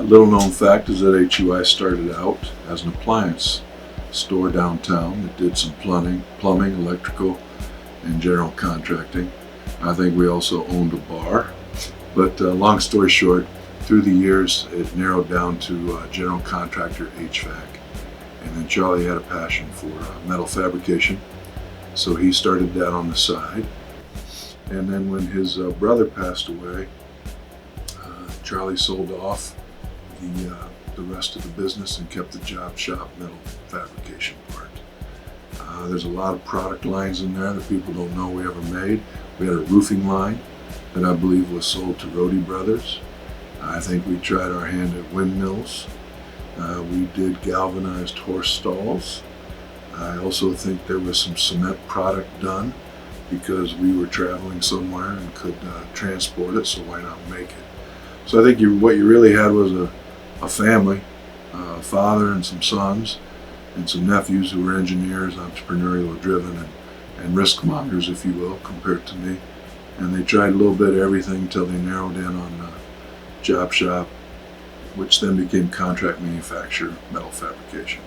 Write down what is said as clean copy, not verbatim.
Little known fact is that HUI started out as an appliance store downtown that did some plumbing, electrical, and general contracting. I think we also owned a bar, but long story short, through the years it narrowed down to general contractor HVAC. And then Charlie had a passion for metal fabrication, so he started that on the side. And then when his brother passed away, Charlie sold off the rest of the business and kept the job shop metal fabrication part. There's a lot of product lines in there that people don't know we ever made. We had a roofing line that I believe was sold to Rohde Brothers. I think we tried our hand at windmills. We did galvanized horse stalls. I also think there was some cement product done because we were traveling somewhere and could transport it, so why not make it? So I think what you really had was a family, a father and some sons, and some nephews who were engineers, entrepreneurial driven, and risk mongers, if you will, compared to me. And they tried a little bit of everything until they narrowed in on job shop, which then became contract manufacturer metal fabrication.